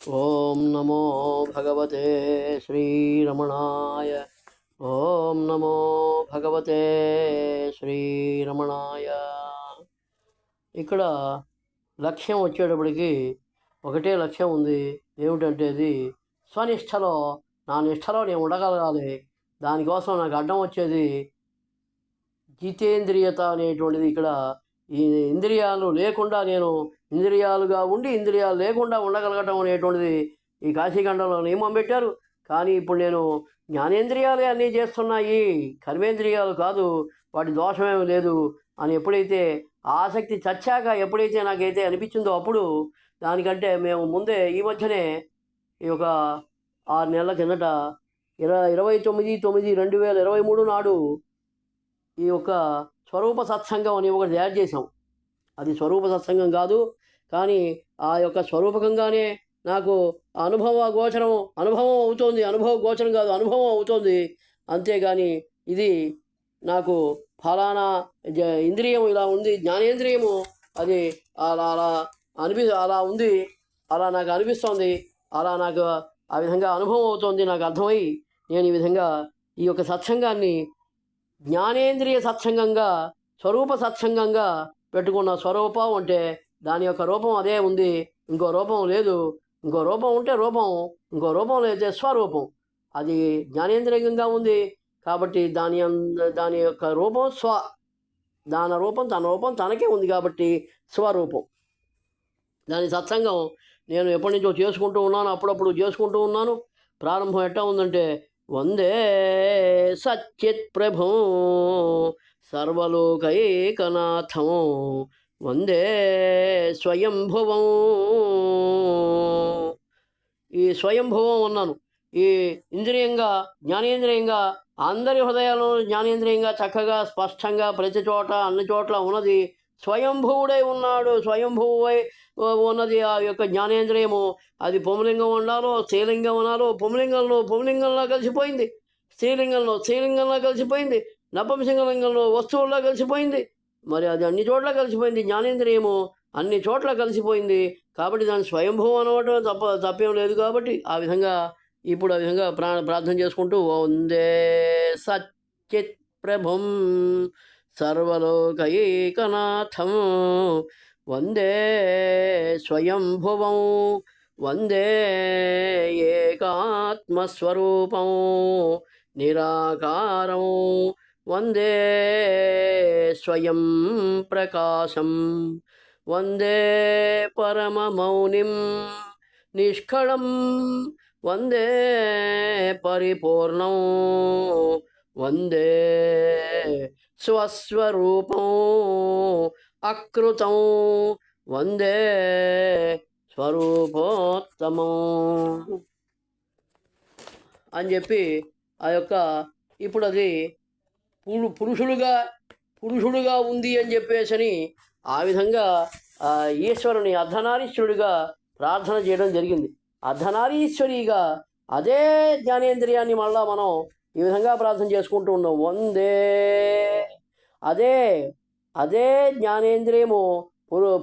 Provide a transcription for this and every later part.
ఓం నమో భగవతే శ్రీరమణాయ. ఓం నమో భగవతే శ్రీరమణాయ. ఇక్కడ లక్ష్యం వచ్చేటప్పటికి ఒకటే లక్ష్యం ఉంది. ఏమిటంటే అది స్వనిష్టలో, నా నిష్టలో నేను ఉండగలగాలి. దానికోసం నాకు అడ్డం వచ్చేది జితేంద్రియత అనేటువంటిది. ఇక్కడ ఈ ఇంద్రియాలు లేకుండా నేను ఇంద్రియాలుగా ఉండి ఇంద్రియాలు లేకుండా ఉండగలగటం అనేటువంటిది ఈ కాశీఖండంలో నియమం పెట్టారు. కానీ ఇప్పుడు నేను జ్ఞానేంద్రియాలే అన్నీ చేస్తున్నాయి, కర్మేంద్రియాలు కాదు, వాటి దోషమేమి లేదు అని ఎప్పుడైతే ఆసక్తి చచ్చాక ఎప్పుడైతే నాకైతే అనిపించిందో అప్పుడు, దానికంటే మేము ముందే ఈ మధ్యనే ఈ ఒక 6 నెలల కిందట 29/9/2023 నాడు ఈ యొక్క స్వరూప సత్సంగం అని ఒకటి తయారు చేసాం. అది స్వరూప సత్సంగం కాదు, కానీ ఆ యొక్క స్వరూపకంగానే నాకు అనుభవం అవుతోంది. అనుభవ గోచరం కాదు, అనుభవం అవుతోంది. అంతేగాని ఇది నాకు ఫలానా ఇంద్రియం ఇలా ఉంది, జ్ఞానేంద్రియము అది అలా అలా అలా ఉంది, అలా నాకు అనిపిస్తోంది, అలా నాకు ఆ విధంగా అనుభవం అవుతోంది. నాకు అర్థమై నేను ఈ విధంగా ఈ యొక్క సత్సంగాన్ని జ్ఞానేంద్రియ సత్సంగంగా, స్వరూప సత్సంగంగా పెట్టుకున్న. స్వరూపం అంటే దాని యొక్క రూపం అదే ఉంది, ఇంకో రూపం లేదు. ఇంకో రూపం ఉంటే రూపం, ఇంకో రూపం లేతే స్వరూపం. అది జ్ఞానేంద్రియంగా ఉంది కాబట్టి దాని యొక్క రూపం దాని రూపం తన రూపం తనకే ఉంది కాబట్టి స్వరూపం. దాని సత్సంగం నేను ఎప్పటి నుంచో చేసుకుంటూ ఉన్నాను, అప్పుడప్పుడు చేసుకుంటూ ఉన్నాను. ప్రారంభం ఎట్టా ఉందంటే, వందే సచ్చిత్ ప్రభు సర్వలోకైకనాథం వందే స్వయంభువం. ఈ స్వయంభువం అన్నాను. ఈ ఇంద్రియంగా, జ్ఞానేంద్రియంగా, అందరి హృదయాల్లో జ్ఞానేంద్రియంగా చక్కగా స్పష్టంగా ప్రతి చోట అన్ని చోట్ల ఉన్నది స్వయంభువుడై ఉన్నాడు. స్వయంభువై ఉన్నది ఆ యొక్క జ్ఞానేంద్రియము. అది పుంలింగం ఉండాలో, స్త్రీలింగం అనాలో, పుంలింగంలో కలిసిపోయింది, స్త్రీలింగంలో కలిసిపోయింది, నపుంసకలింగంలో వస్తువుల్లో కలిసిపోయింది. మరి అది అన్ని చోట్ల కలిసిపోయింది. జ్ఞానేంద్రియము అన్ని చోట్ల కలిసిపోయింది కాబట్టి దాని స్వయంభవం అనవటం తప్పేం లేదు. కాబట్టి ఆ విధంగా ఇప్పుడు ఆ విధంగా ప్రార్థన చేసుకుంటూ వందే సచ్చిత్ ప్రభుం సర్వలోకైకనాథం వందే స్వయంభువం వందే ఏకాత్మస్వరూపం నిరాకారం వందే స్వయం ప్రకాశం వందే పరమమౌనిం నిష్కళం వందే పరిపూర్ణం వందే స్వస్వరూపం అకృతం వందే స్వరూపోత్తమం అని చెప్పి ఆ యొక్క ఇప్పుడు అది పురుషుడుగా ఉంది అని చెప్పేసని ఆ విధంగా ఈశ్వరుని అర్ధనారీశ్వరుడిగా ప్రార్థన చేయడం జరిగింది. అర్ధనారీశ్వరిగా అదే జ్ఞానేంద్రియాన్ని మళ్ళా మనం ఈ విధంగా ప్రార్థన చేసుకుంటూ ఉన్నాం. వందే అదే జ్ఞానేంద్రియము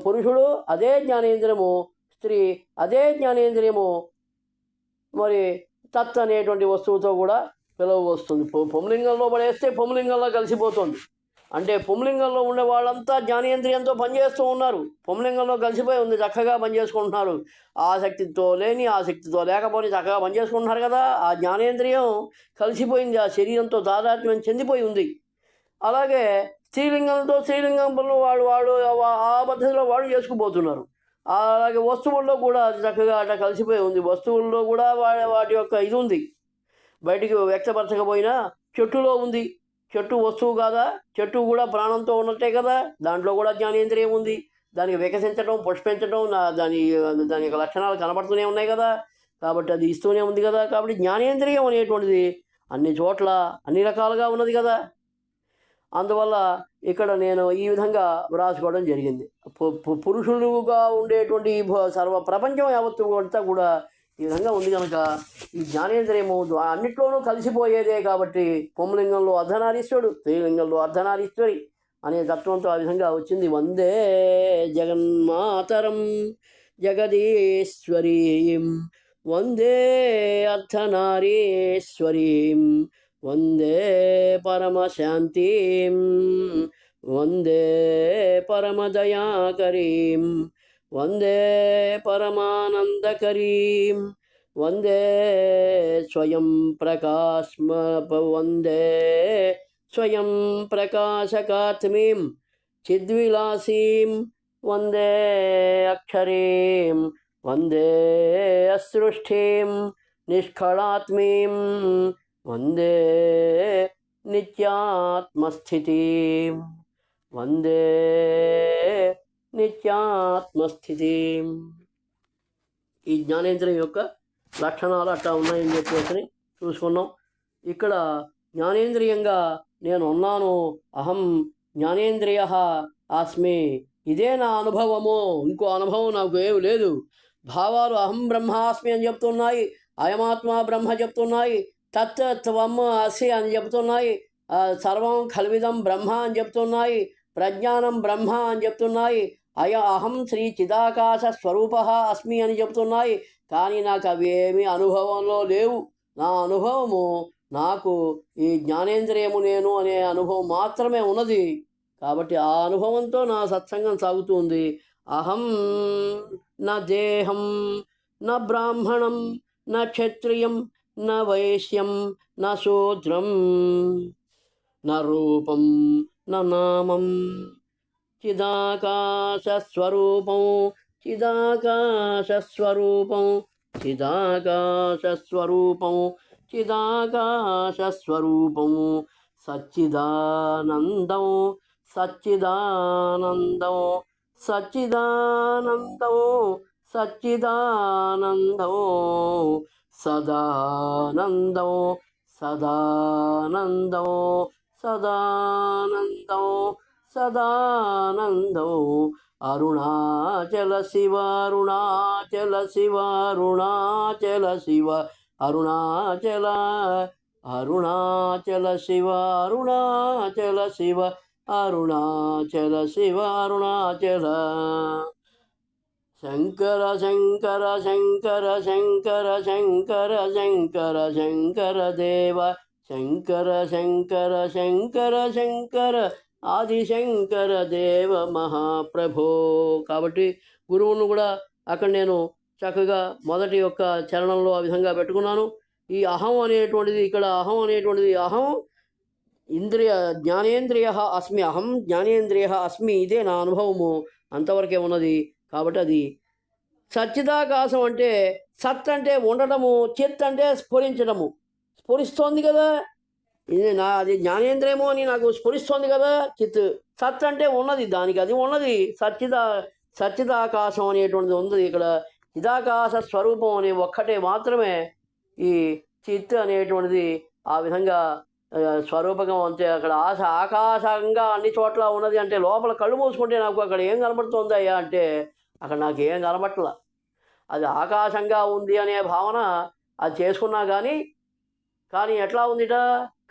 పురుషుడు, అదే జ్ఞానేంద్రియము స్త్రీ, అదే జ్ఞానేంద్రియము మరి తత్ అనేటువంటి వస్తువుతో కూడా పిలువ వస్తుంది. పుంలింగంలో పడేస్తే పుంలింగంలో కలిసిపోతుంది. అంటే పుంలింగంలో ఉండే వాళ్ళంతా జ్ఞానేంద్రియంతో పనిచేస్తూ ఉన్నారు. పుంలింగంలో కలిసిపోయి ఉంది, చక్కగా పనిచేసుకుంటున్నారు. ఆసక్తితో లేకపోతే చక్కగా పనిచేసుకుంటున్నారు కదా. ఆ జ్ఞానేంద్రియం కలిసిపోయింది, ఆ శరీరంతో తాదాత్మ్యం చెందిపోయి ఉంది. అలాగే స్త్రీలింగం పనులు వాళ్ళు ఆ పద్ధతిలో వాళ్ళు చేసుకుపోతున్నారు. అలాగే వస్తువుల్లో కూడా చక్కగా అట్లా కలిసిపోయి ఉంది. వస్తువుల్లో కూడా వాటి యొక్క ఇది ఉంది, బయటికి వ్యక్తపరచకపోయినా చెట్టులో ఉంది. చెట్టు వస్తువు కాదా? చెట్టు కూడా ప్రాణంతో ఉన్నట్టే కదా. దాంట్లో కూడా జ్ఞానేంద్రియం ఉంది. దానికి వికసించడం, పుష్పించడం, దాని యొక్క లక్షణాలు కనబడుతూనే ఉన్నాయి కదా. కాబట్టి అది ఇస్తూనే ఉంది కదా. కాబట్టి జ్ఞానేంద్రియం అనేటువంటిది అన్ని చోట్ల అన్ని రకాలుగా ఉన్నది కదా. అందువల్ల ఇక్కడ నేను ఈ విధంగా వ్రాసుకోవడం జరిగింది. పురుషులుగా ఉండేటువంటి సర్వ ప్రపంచం యావత్తు అంతా కూడా ఈ విధంగా ఉంది కనుక ఈ జ్ఞానేంద్రియము అన్నిట్లోనూ కలిసిపోయేదే. కాబట్టి పుంలింగంలో అర్ధనారీశ్వరుడు, స్త్రీలింగంలో అర్ధనారీశ్వరి అనే తత్వంతో ఆ విధంగా వచ్చింది. వందే జగన్మాతరం జగదీశ్వరీం వందే అర్థనారీశ్వరీం వందే పరమశాంతిం వందే పరమదయాకరీం వందే పరమానందకరీం వందే స్వయం ప్రకాశ్మ వందే స్వయం ప్రకాశకాత్మీం చిద్విలాసీం వందే అక్షరీం వందే అసృష్టిం నిష్కళాత్మీం వందే నిత్యాత్మస్థితిం వందే నిత్యాత్మస్థితిం. ఈ జ్ఞానేంద్రియం యొక్క లక్షణాలు అట్లా ఉన్నాయని చెప్పేసి చూసుకున్నాం. ఇక్కడ జ్ఞానేంద్రియంగా నేను ఉన్నాను, అహం జ్ఞానేంద్రియ ఆస్మి, ఇదే నా అనుభవము, ఇంకో అనుభవం నాకు ఏమి లేదు. భావాలు అహం బ్రహ్మాస్మి అని చెప్తున్నాయి, అయమాత్మ బ్రహ్మ చెప్తున్నాయి, తత్వం అసి అని చెప్తున్నాయి, సర్వం కల్విదం బ్రహ్మ అని చెప్తున్నాయి, ప్రజ్ఞానం బ్రహ్మ అని చెప్తున్నాయి, అహం శ్రీ చిదాకాశ స్వరూప అస్మి అని చెప్తున్నాయి. కానీ నాకు అవి ఏమీ అనుభవంలో లేవు. నా అనుభవము నాకు ఈ జ్ఞానేంద్రియము నేను అనే అనుభవం మాత్రమే ఉన్నది. కాబట్టి ఆ అనుభవంతో నా సత్సంగం సాగుతుంది. అహం న దేహం న బ్రాహ్మణం న క్షత్రియం న వైశ్యం న శూద్రం న రూపం న నామం చిదాకాశస్వరూపం చిదాకాశస్వరూపం చిదాకాశస్వరూపం చిదాకాశస్వరూపం సచ్చిదానందం సచ్చిదానందం సచ్చిదానందం సచ్చిదానందం సదానందం సదానందం సదానందం సదానందం అరుణాచల శివ అరుణాచల శివ అరుణాచల శివ అరుణాచల అరుణాచల శివ అరుణాచల శివ అరుణాచల శివ అరుణాచల శంకర శంకర శంకర శంకర శంకర శంకర శంకర దేవ శంకర శంకర శంకర శంకర ఆదిశంకర దేవ మహాప్రభో. కాబట్టి గురువును కూడా అక్కడ నేను చక్కగా మొదటి యొక్క చరణంలో ఆ విధంగా పెట్టుకున్నాను. ఈ అహం అనేటువంటిది ఇక్కడ అహం అనేటువంటిది అహం ఇంద్రియ జ్ఞానేంద్రియ అస్మి, అహం జ్ఞానేంద్రియ అస్మి, ఇదే నా అనుభవము, అంతవరకే ఉన్నది. కాబట్టి అది సచ్చిదాకాశం అంటే సత్ అంటే ఉండటము, చిత్ అంటే స్ఫురించడము, స్ఫురిస్తోంది కదా, ఇది అది జ్ఞానేంద్రియము అని నాకు స్ఫురిస్తోంది కదా. చిత్ సత్ అంటే ఉన్నది, దానికి అది ఉన్నది. సచ్చిదాకాశం అనేటువంటిది ఉన్నది. ఇక్కడ చిదాకాశ స్వరూపం అనే ఒక్కటే మాత్రమే ఈ చిత్ అనేటువంటిది ఆ విధంగా స్వరూపకం. అంతే అక్కడ ఆకాశంగా అన్ని చోట్ల ఉన్నది. అంటే లోపల కళ్ళు మూసుకుంటే నాకు అక్కడ ఏం కనబడుతుందయ్యా అంటే అక్కడ నాకు ఏం కనబట్టల. అది ఆకాశంగా ఉంది అనే భావన అది చేసుకున్నా కానీ ఎట్లా ఉందిట,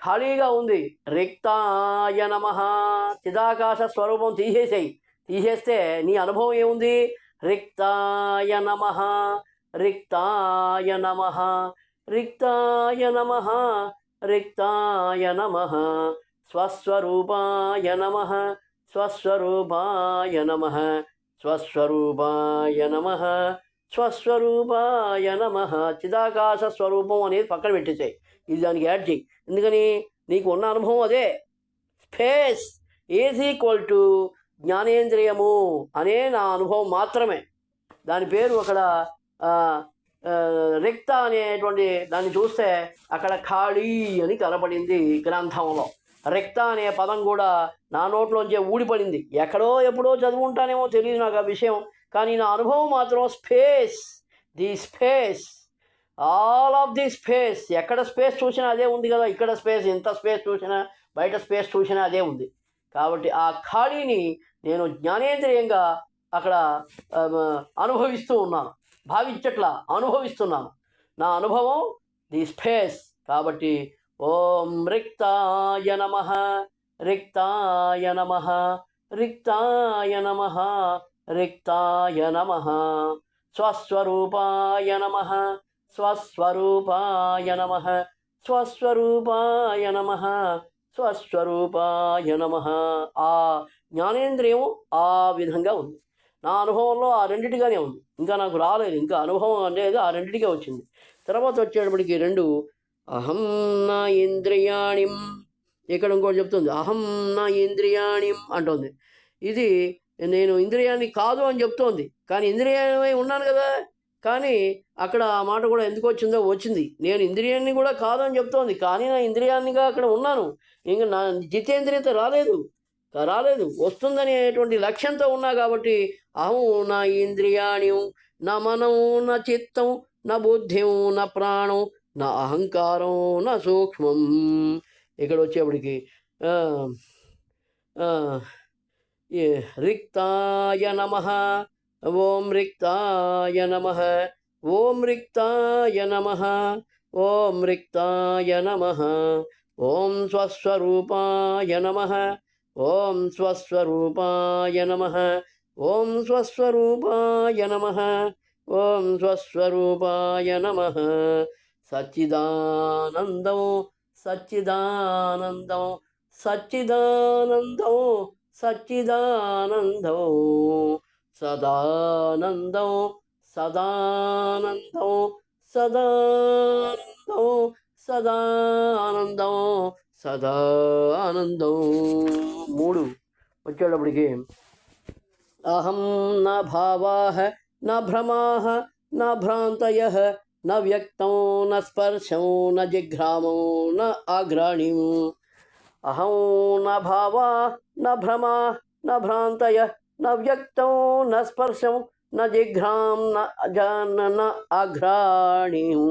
ఖాళీగా ఉంది. రిక్తాయ నమః, చిదాకాశ స్వరూపం తీసేస్తే నీ అనుభవం ఏముంది? రిక్తాయ నమః రిక్తాయ నమః రిక్తాయ నమః రిక్తాయ నమః స్వస్వరూపాయ నమః స్వస్వరూపాయ నమః స్వస్వరూపాయ నమః స్వస్వరూపాయ నమః. చిదాకాశ స్వరూపం అనేది పక్కన పెట్టేసాయి, ఇది దానికి యాడ్ చేయి. ఎందుకని? నీకు ఉన్న అనుభవం అదే. స్పేస్ ఈజ్ ఈక్వల్ టు జ్ఞానేంద్రియము అనే నా అనుభవం మాత్రమే. దాని పేరు అక్కడ రిక్త అనేటువంటి దాన్ని చూస్తే అక్కడ ఖాళీ అని కనపడింది గ్రంథంలో. రిక్త అనే పదం కూడా నా నోట్లోంచే ఊడిపడింది. ఎక్కడో ఎప్పుడో చదువుకుంటానేమో తెలియదు నాకు ఆ విషయం, కానీ నా అనుభవం మాత్రం space, the space, all of the space. ఎక్కడ స్పేస్ చూసినా అదే ఉంది కదా. ఇక్కడ స్పేస్, ఎంత స్పేస్ చూసినా, బయట స్పేస్ చూసినా అదే ఉంది. కాబట్టి ఆ ఖాళీని నేను జ్ఞానేంద్రియంగా అక్కడ అనుభవిస్తూ ఉన్నాను, భావించట్లా, అనుభవిస్తున్నాను. నా అనుభవం ది స్పేస్. కాబట్టి ఓం రిక్తాయ నమః రిక్తాయ నమః రిక్తాయ నమః రిక్తాయ నమః స్వస్వరూపాయ నమః స్వస్వరూపాయ నమః స్వస్వరూపాయ నమః స్వస్వరూపాయ నమః. ఆ జ్ఞానేంద్రియం ఆ విధంగా ఉంది. నా అనుభవంలో ఆ రెండిటిగానే ఉంది. ఇంకా నాకు రాలేదు. ఇంకా అనుభవం అనేది ఆ రెండిటిగా వచ్చింది. తర్వాత వచ్చేటప్పటికి రెండు అహం నా ఇంద్రియాణిం, ఇక్కడ ఇంకోటి చెప్తుంది అహం నా ఇంద్రియాణిం అంటుంది. ఇది నేను ఇంద్రియాన్ని కాదు అని చెప్తోంది, కానీ ఇంద్రియామై ఉన్నాను కదా. కానీ అక్కడ ఆ మాట కూడా ఎందుకు వచ్చిందో వచ్చింది. నేను ఇంద్రియాన్ని కూడా కాదు అని చెప్తోంది, కానీ నా ఇంద్రియాన్నిగా అక్కడ ఉన్నాను. ఇంకా నా జితేంద్రియత రాలేదు వస్తుందనేటువంటి లక్ష్యంతో ఉన్నా కాబట్టి అహం నా ఇంద్రియాణి నా మనం నా చిత్తం నా బుద్ధిం నా ప్రాణం నా అహంకారం నా సూక్ష్మం. ఇక్కడ వచ్చేప్పటికి రిక్తాయ నమః ఓం రిక్తాయ నమః ఓం రిక్తాయ నమః ఓం రిక్తాయ నమః ఓం స్వస్వరూపాయ నమః ఓం స్వస్వరూపాయ నమః ఓం స్వస్వరూపాయ నమః ఓం స్వస్వరూపాయ నమః. సచ్చిదానందం సచ్చిదానందం సచ్చిదానందం సచ్చిదానందం సదానందం సదానందం సదానందం సదానందం సదానందం. మూడు వచ్చేటప్పటికి అహం న భావాః న భ్రమాః న భ్రాంతయః న వ్యక్తం న స్పర్శం న జిఘ్రామం న ఆఘ్రాణిం. అహం న భావా న భ్రమా న భ్రాంతయ న వ్యక్తం న స్పర్శం న జిఘ్రాం న ఆఘ్రాణిం.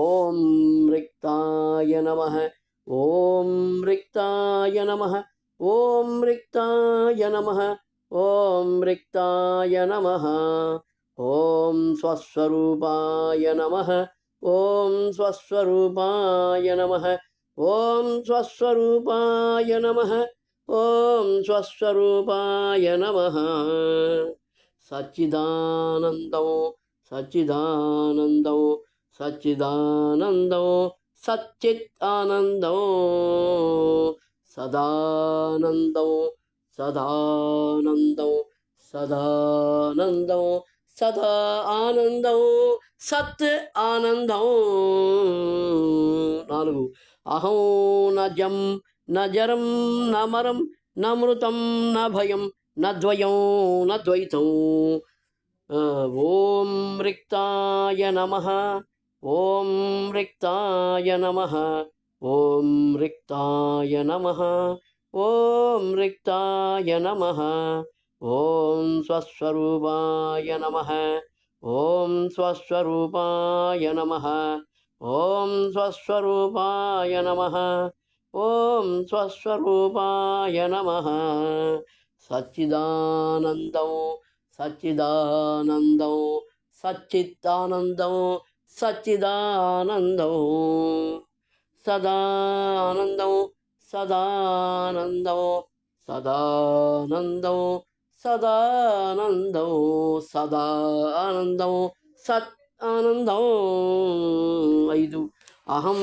ఓం రిక్తాయ నమః ఓం రిక్తాయ నమః ఓం రిక్తాయ నమః ఓం రిక్తాయ నమః ఓం స్వస్వరూపాయ నమః ఓం స్వస్వరూపాయ నమః ఓం స్వస్వరూపాయ నమః ఓం స్వస్వరూపాయ నమః. సచ్చిదానందం సచ్చిదానందం సచ్చిదానందం సచ్చిత్ ఆనందం సదానందం సదానందం సదానందం సదా ఆనందం సత్ ఆనందం. నాలుగు అహం న జం న జరం న మరం న మృతం న భయం న ద్వయం న ద్వైతం. ఓం రిక్తాయ నమః ఓం రిక్తాయ నమః ఓం రిక్తాయ నమః ఓం రిక్తాయ నమః ఓం స్వస్వరూపాయ నమః ఓం స్వస్వరూపాయ నమః ఓం స్వస్వరూపాయ నమః ఓం స్వస్వరూపాయ నమః. సచ్చిదానందం సచ్చిదానందం సచ్చిదానందం సచ్చిదానందం సదానందం సదానందం సదానందం సదానందం సదానందం సత్ ఆనందం. ఐదు అహం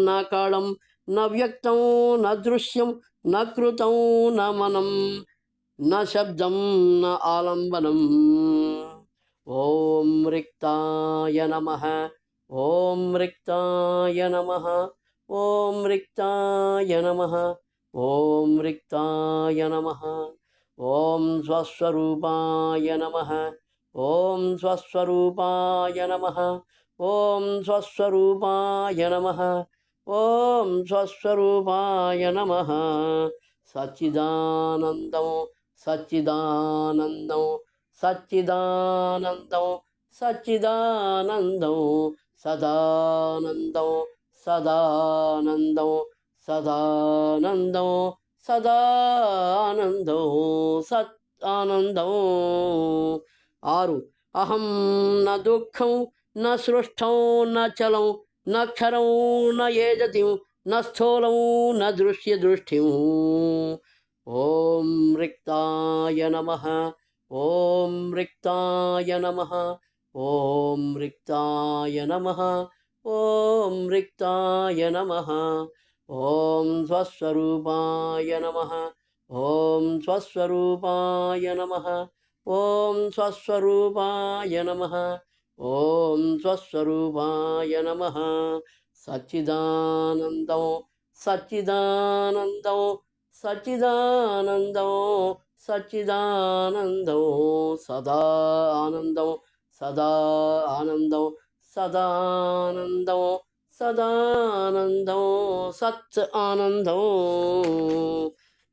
న కాళం న వ్యక్తం న దృశ్యం న కృతం న మనం న శబ్దం న ఆలంబనం. ఓం రిక్తాయ నమః ఓం రిక్తాయ నమః ఓం రిక్తాయ నమః ఓం రిక్తాయ నమః ఓం స్వస్వరూపాయ నమః ఓం స్వస్వరూపాయ నమః ఓం స్వస్వరూపాయ నమః ఓం స్వస్వరూపాయ నమః. సచ్చిదానందం సచ్చిదానందం సచ్చిదానందం సచ్చిదానందం సదానందం సదానందం సదానందం సదానందం సత్ ఆనందం. ఆరు అహం న దుఃఖం న సృష్టం న చలం న క్షరం న ఏజతిం న స్థూలం న దృశ్య దృష్టిం. ఓం రిక్తాయ నమః ఓం రిక్తాయ నమః ఓం రిక్తాయ నమః ఓం రిక్తాయ నమః ఓం స్వస్వరూపాయ నమః ఓం స్వస్వరూపాయ నమః ఓం స్వస్వరూపాయ నమః ఓం స్వస్వరూపాయ నమః సచ్చిదానందం సచ్చిదానందం సచ్చిదానందం సచ్చిదానందం సదా ఆనందం సదా ఆనందం సదానందం సదానందం సత్ ఆనందం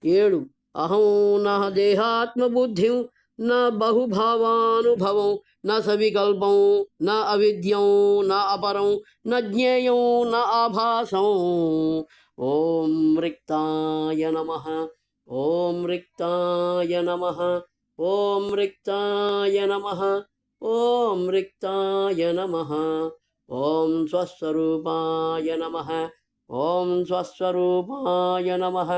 7 అహం న దేహాత్మబుద్ధిం న బహుభావానుభవం న సవికల్పం న అవిద్యం న అపరం న జ్ఞేయం న ఆభాసం ఓం రిక్తాయ నమః ఓం రిక్తాయ నమః ఓం రిక్తాయ నమః ఓం రిక్తాయ నమః ఓం స్వస్వరూపాయ నమః ఓం స్వస్వరూపాయ నమః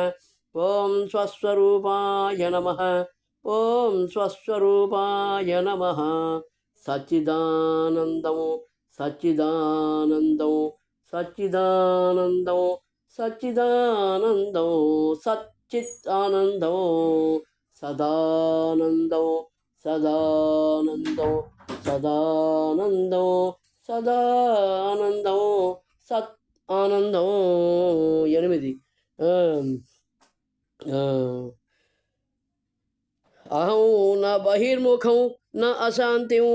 ఓం స్వస్వరూపాయ నమః ఓం స్వస్వరూపాయ నమః సచ్చిదానందం సచ్చిదానందం సచ్చిదానందం సచ్చిదానందం సచ్చిత్ ఆనందం సదానందం సదానందం సదానందం సదానందం సత్ ఆనందం 8 అహం న బహిర్ముఖం న అశాంతిం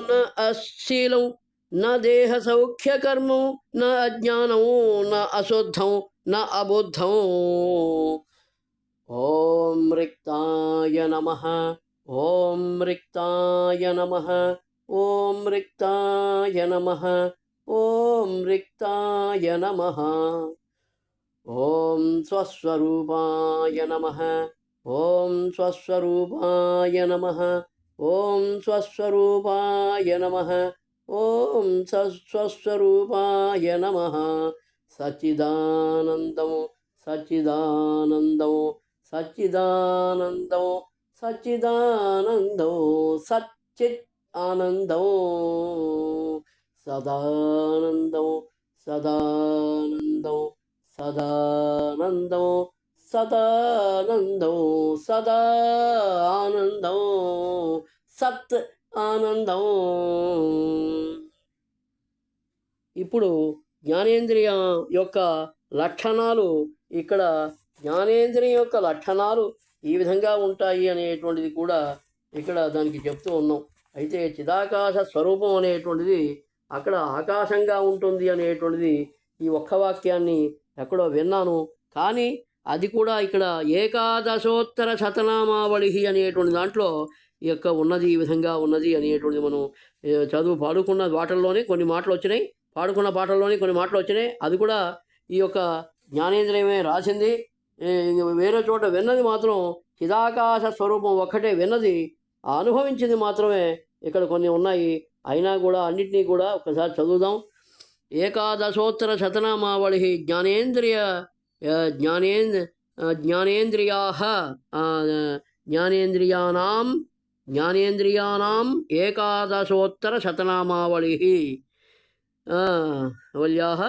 న అశీలం న దేహ సౌఖ్యకర్మం న అజ్ఞానం న అశుద్ధం న అబుద్ధం ఓం రిక్తాయ నమః ఓం రిక్తాయ నమః ఓం రిక్తాయ నమః ఓం రిక్తాయ నమః ఓం స్వస్వరూపాయ నమః ఓం స్వస్వరూపాయ నమః ఓం స్వస్వరూపాయ నమః ఓం స్వస్వరూపాయ నమః సచ్చిదానందం సచ్చిదానందం సచ్చిదానందం సచ్చిదానందం సచ్చిత్ ఆనందం సదానందం సదానందం సదానందం సదానందం సదా ఆనందం సత్ ఆనందం. ఇప్పుడు జ్ఞానేంద్రియం యొక్క లక్షణాలు, ఇక్కడ జ్ఞానేంద్రియం యొక్క లక్షణాలు ఈ విధంగా ఉంటాయి అనేటువంటిది కూడా ఇక్కడ దానికి చెప్తూ ఉన్నాం. అయితే చిదాకాశ స్వరూపం అనేటువంటిది అక్కడ ఆకాశంగా ఉంటుంది అనేటువంటిది ఈ ఒక్క వాక్యాన్ని ఎక్కడో విన్నాను. కానీ అది కూడా ఇక్కడ ఏకాదశోత్తర శతనామావళి అనేటువంటి దాంట్లో ఈ యొక్క ఉన్నది, ఈ విధంగా ఉన్నది అనేటువంటిది మనం చదువు పాడుకున్న వాటల్లోనే కొన్ని మాటలు వచ్చినాయి, పాడుకున్న పాటల్లోనే కొన్ని మాటలు వచ్చినాయి. అది కూడా ఈ యొక్క జ్ఞానేంద్రియమే రాసింది. వేరే చోట విన్నది మాత్రం చిదాకాశ స్వరూపం ఒక్కటే విన్నది, అనుభవించింది మాత్రమే ఇక్కడ కొన్ని ఉన్నాయి. అయినా కూడా అన్నిటినీ కూడా ఒకసారి చదువుదాం. ఏకాదశోత్తర శతనామావళి జ్ఞానేంద్రియాణం ఏకాదశోత్తర శతనామావళి అవల్యాః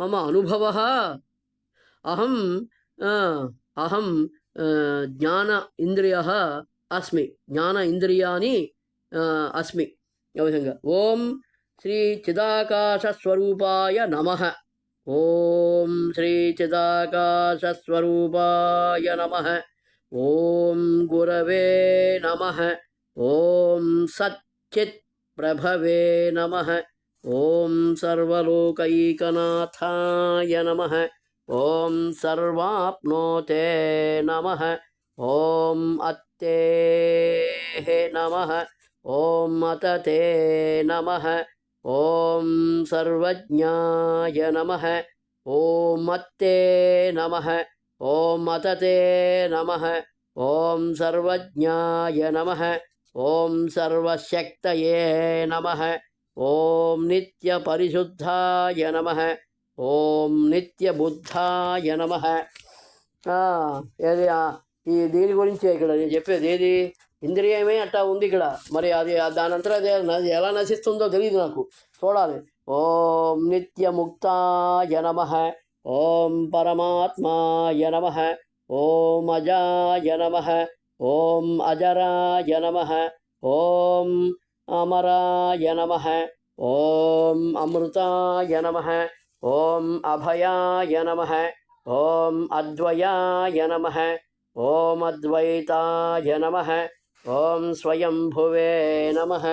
మమ అనుభవः అహం అహం జ్ఞాన ఇంద్రియः అస్మి, జ్ఞాన ఇంద్రియాని అస్మి. ఈ విధంగా ఓం శ్రీ చిదాకాశస్వరూపాయ నమః. ఓం శ్రీ చిదాకాశస్వరూపాయ నమః. ఓం గురవే నమః. ఓం సచ్చిత్ ప్రభవే నమః. ఓం సర్వలోకైకనాథాయ నమః. ఓం సర్వాప్నోతే నమః. ఓం అత్తేః నమః. ఓం అతతే నమః. ఓం సర్వజ్ఞాయ నమః. ఓం అత్తే నమః. ఓం అతతే నమః. ఓం సర్వజ్ఞాయ నమః. ఓం సర్వశక్తయే నమః. ఓం నిత్యపరిశుద్ధాయ నమః. ఓం నిత్యబుద్ధాయ నమః. ఏది ఈ దీని గురించే ఇక్కడ నేను చెప్పేది. ఏది ఇంద్రియమే అట్టా ఉంది ఇక్కడ. మరి అది దానంతా అదే ఎలా నశిస్తుందో తెలియదు నాకు, చూడాలి. ఓం నిత్యముక్తాయ నమః. ఓం పరమాత్మాయ నమః. ఓం అజాయ నమః. ఓం అజరాయ నమః. ఓం అమరాయ నమః. ఓం అమృతాయ నమః. ఓం అభయాయ నమః. ఓం అద్వయాయ నమః. ఓం అద్వైతాయ నమః. ఓం స్వయంభువే నమః.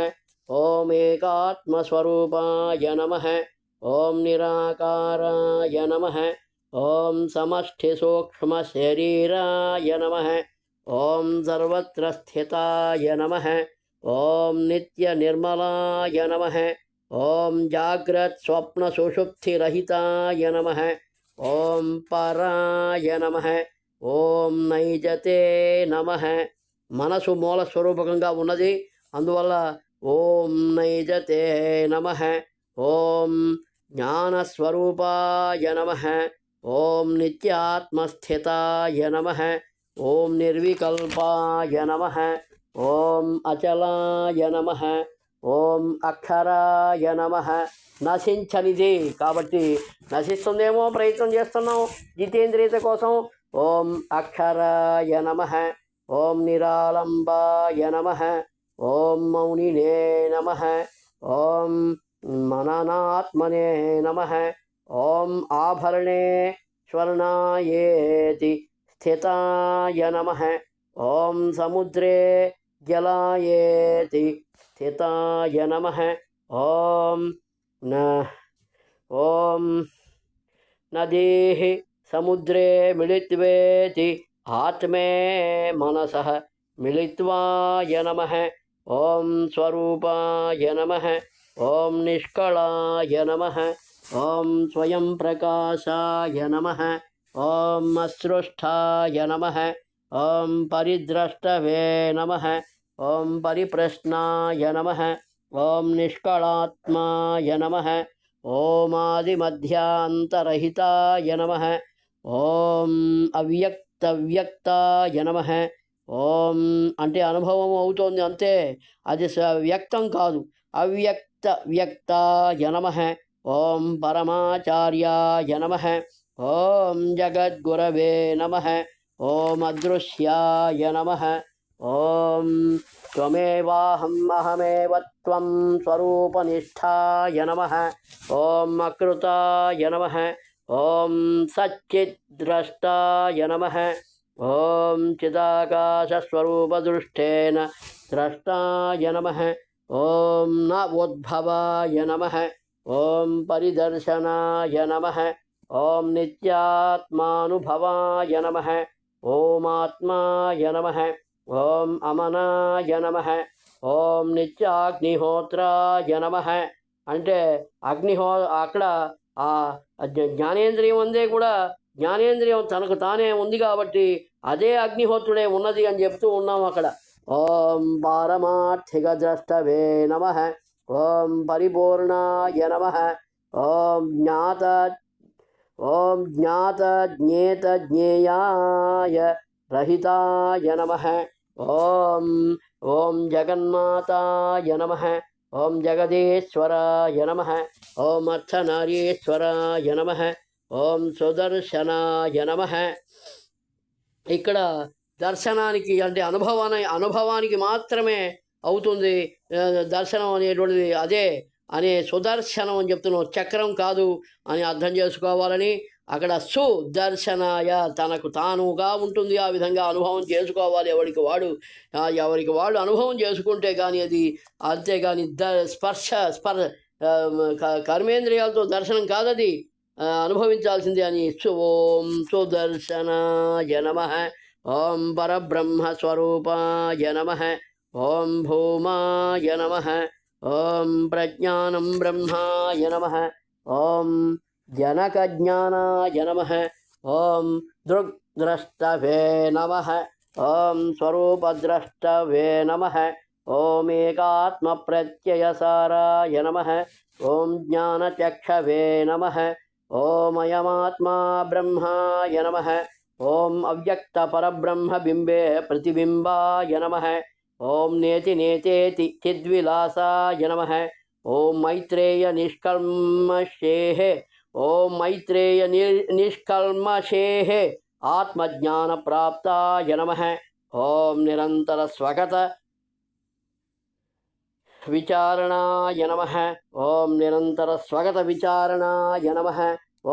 ఓం ఏకాత్మస్వరూపాయ నమః. ఓం నిరాకారాయ నమః. ఓం సమష్టిసూక్ష్మశరీరాయ నమః. ఓం సర్వత్ర స్థితాయ నమః. ఓం నిత్యనిర్మలాయ నమః. ఓం జాగ్రత్ స్వప్న సుషుప్తిరహితాయ నమః. ఓం పరాయ నమః. ఓం నైజతే నమః. మనసు మూల స్వరూపకంగా ఉన్నది, అందువల్ల ఓం నైజతే నమః. ఓం జ్ఞానస్వరూపాయ నమః. ఓం నిత్యాత్మస్థితాయ నమః. ఓం నిర్వికల్పాయ నమః. ఓం అచలాయ నమః. ఓం అక్షరాయ నమః. నశించనిది కాబట్టి నశిస్తుందేమో ప్రయత్నం చేస్తున్నాం జితేంద్రియత కోసం. ఓం అక్షరాయ నమః. ఓం నిరాలంబాయ నమః. ఓం మౌనినే నమః. ఓం మననాత్మనే నమః. ఓం ఆభరణే స్వర్ణాయేతి స్థితాయ నమః. ఓం సముద్రే జలాయేతి స్థితాయ నమః. ఓం నదీః సముద్రే మిళిత్వేతి ఆత్మే మనసః మిళిత్వాయ నమః. ఓం స్వరూపాయ నమః. ఓం నిష్కళాయ నమః. ఓం స్వయం ప్రకాశాయ నమః. ఓం అసృష్టాయ నమః. ఓం పరిద్రష్టవే నమః. ఓం పరిప్రశ్నాయ నమః. ఓం నిష్కళాత్మాయ నమః. ఓం ఆదిమధ్యాంతరహితాయ నమః. ఓం అవ్యక్తవ్యక్తాయ నమః. ఓం అంటే అనుభవం అవుతోంది అంతే, అది వ్యక్తం కాదు. అవ్యక్త వ్యక్తాయ నమః. ఓం పరమాచార్యాయ నమః. ఓం జగద్గురవే నమః. ఓం అదృశ్యాయ నమః. ఓం త్వమేవాహం అహమేవ త్వం స్వరూపనిష్టాయ నమః. ఓం అకృతాయ నమః. ఓం సచ్చిద్ద్రష్టాయ నమః. ఓం చిదాకాశస్వరూపదృష్టేన ద్రష్టాయ నమః. ఓం న ఉద్భవాయ నమః. ఓం పరిదర్శనాయ నమః. ఓం నిత్యాత్మానుభవాయ నమః. ఓం ఆత్మాయ నమః. ఓం అమనాయ నమః. ఓం నిత్యాగ్నిహోత్రాయ నమః. అంటే అక్కడ ఆ జ్ఞానేంద్రియం అందే కూడా జ్ఞానేంద్రియం తనకు తానే ఉంది కాబట్టి అదే అగ్నిహోత్రుడే ఉన్నది అని చెప్తూ ఉన్నాం అక్కడ. ఓం పారమార్థిక ద్రష్టవే నమః. ఓం పరిపూర్ణాయ నమః. ఓం జ్ఞాత జ్ఞేత జ్ఞేయాయ రహితాయ నమః. ఓం జగన్మాతాయ నమః. ఓం జగదీశ్వరాయ నమః. ఓం అర్థనారీశ్వరాయ నమః. ఓం సుదర్శనాయ నమః. ఇక్కడ దర్శనానికి అంటే అనుభవానికి మాత్రమే అవుతుంది దర్శనం అనేటువంటిది, అదే అనే సుదర్శనం అని చెప్తున్నాం, చక్రం కాదు అని అర్థం చేసుకోవాలని. అక్కడ సుదర్శనాయ తనకు తానుగా ఉంటుంది, ఆ విధంగా అనుభవం చేసుకోవాలి ఎవరికి వాడు అనుభవం చేసుకుంటే కానీ అది, అంతేగాని కర్మేంద్రియాలతో దర్శనం కాదది, అనుభవించాల్సిందే అని. ఓం సుదర్శనాయ నమః. ఓం పరబ్రహ్మస్వరూపాయ నమః. ఓం భూమాయ నమః. ఓం ప్రజ్ఞానం బ్రహ్మాయ నమః. ఓం జనకజ్ఞానాయ నమః. ఓం దృగ్ద్రష్టవే నమః. ఓం స్వరూపద్రష్టవే నమః. ఓం ఏకాత్మప్రత్యయసారాయ నమః. ఓం జ్ఞానచక్షవే నమః. ఓం అయమాత్మా బ్రహ్మాయ నమః. ఓం అవ్యక్త పరబ్రహ్మ బింబే ప్రతిబింబాయ నమః. ఓం నేతి నేతేతి చిద్విలాసాయ నమః. ఓం మైత్రేయ నిష్కల్మషేః. ఓం మైత్రేయ నిష్కల్మషేః ఆత్మజ్ఞాన ప్రాప్తాయ నమః. ఓం నిరంతర స్వగత విచారణాయ నమః. ఓం నిరంతర స్వగత విచారణాయ నమః.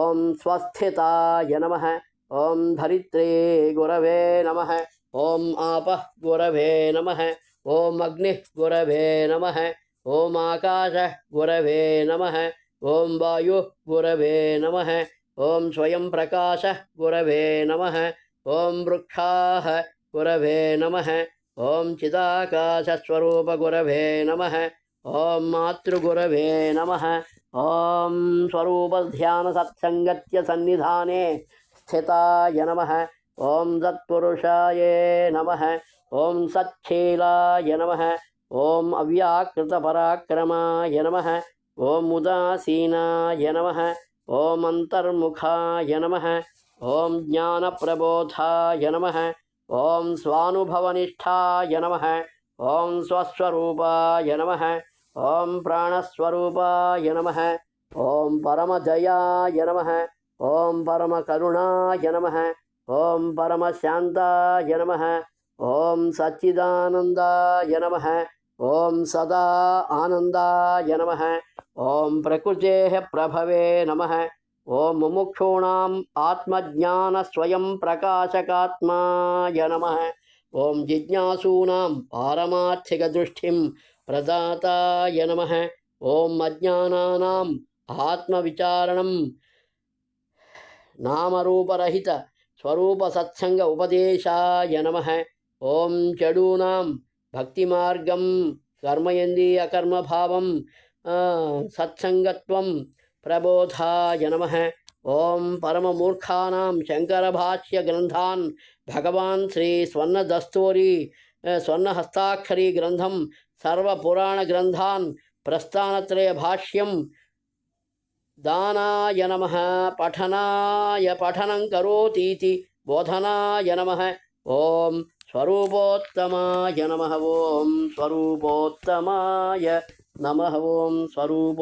ఓం స్వస్థితాయ నమః. ఓం ధరిత్రే గురవే నమః. ఓం ఆపః గురవే నమః. ఓం అగ్నిః గురవే నమః. ఓం ఆకాశః గురవే నమః. ఓం వాయుః గురవే నమః. ఓం స్వయం ప్రకాశః గురవే నమః. ఓం వృక్షాః గురవే నమః. ఓం చిదాకాశస్వరూప గురవే నమః. ఓం మాతృగురవే నమః. ఓం స్వరూపధ్యాన సత్సంగత్య సన్నిధానే స్థితాయ నమః. ఓం సత్పురుషాయ నమః. ఓం సచ్ఛీలాయ నమః. ఓం అవ్యాకృత పరాక్రమాయ నమః. ఓం ఉదాసీనాయ నమః. ఓం అంతర్ముఖాయ నమః. ఓం జ్ఞానప్రబోధాయ నమః. ఓం స్వానుభవనిష్టాయ నమః. ఓం స్వస్వరూపాయ నమః. ఓం ప్రాణస్వరూపాయ నమః. ఓం పరమదయాయ నమః. ఓం పరమకరుణాయ నమః. ఓం పరమశాంతాయ నమః. ఓం సచ్చిదానందాయ నమః. ఓం సదా ఆనందాయ నమః. ఓం ప్రకృతేః ప్రభవే నమః. ఓం ముముక్షూణాం ఆత్మజ్ఞాన స్వయం ప్రకాశకాత్మాయ నమః. ఓం జిజ్ఞాసూనాం పారమార్థిక దృష్టిం ప్రదాతాయ నమః. ఓం అజ్ఞానానాం ఆత్మవిచారణం నామరూపరహిత స్వరూప సత్సంగ ఉపదేశాయ నమః. ఓం చెడూనాం భక్తి మార్గం కర్మయంది అకర్మభావం సత్సంగత్వం ప్రబోధాయ నమః. ఓం పరమమూర్ఖానాం శంకరభాష్య గ్రంథాన్ భగవాన్ శ్రీ స్వర్ణదస్తూరి స్వర్ణహస్తాక్షరీ గ్రంథం సర్వపురాణ గ్రంథాన్ ప్రస్థానత్రయ భాష్యం దానాయ నమః. పఠనం కరోతీతి బోధనాయ నమః. ఓం స్వరూపోత్తమాయ నమః. ఓం స్వరూపోత్తమాయ నమః. ఓం స్వరూప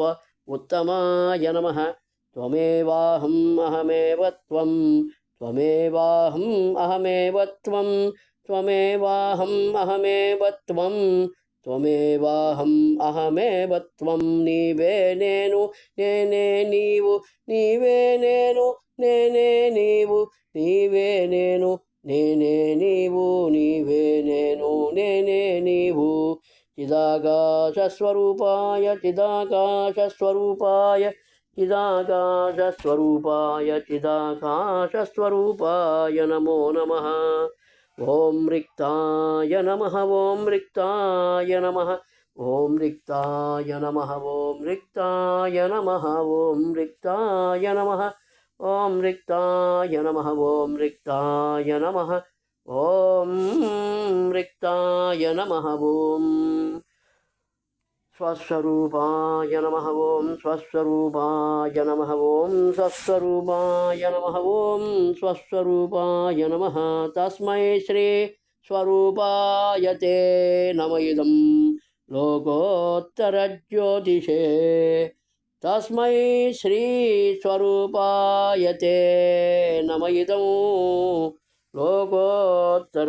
ఉత్తమాయ నమః. త్వమేవాహం అహమేవ త్వం. త్వమేవాహం అహమేవ త్వం. త్వమేవాహం అహమేవ త్వం. త్వమేవాహం అహమేవ త్వం. నీవే నేను నేనే నీవు. నీవే నేను నేనే నీవు. నీవే నేను నేనే నీవు. నీవే నేను నేనే నీవు. చిదాకాశస్వరూపాయ చిదాకాశస్వరూపాయ చిదాకాశస్వరూపాయ చిదాకాశస్వరూపాయ నమో నమః. ఓం రిక్తాయ నమః. ఓం రిక్తాయ నమః. ఓం రిక్తాయ నమః. ఓం రిక్తాయ నమః. ఓం రిక్తాయ నమః. ఓం రిక్తాయ నమః. ఓం రిక్తాయ నమః. ఓం రిక్తాయ నమః. ఓం స్వస్వరూపాయ నమః. ఓం స్వస్వరూపాయ నమః. ఓం స్వస్వరూపాయ నమః. ఓం స్వస్వరూపాయ నమః. తస్మై శ్రీ స్వరూపాయ తే నమ ఇదం లోకోత్తరజ్యోతిషే. తస్మై శ్రీ స్వరూపాయ తే నమ ఇదం లోకోత్తరజ్యోతిషే.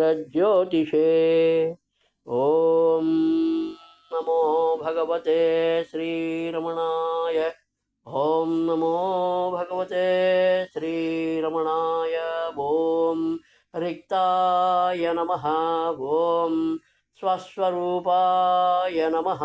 ఓం నమో భగవతే శ్రీరమణాయ. ఓం నమో భగవతే శ్రీరమణాయ. ఓం రిక్తాయ నమః. ఓం స్వస్వరూపాయ నమః.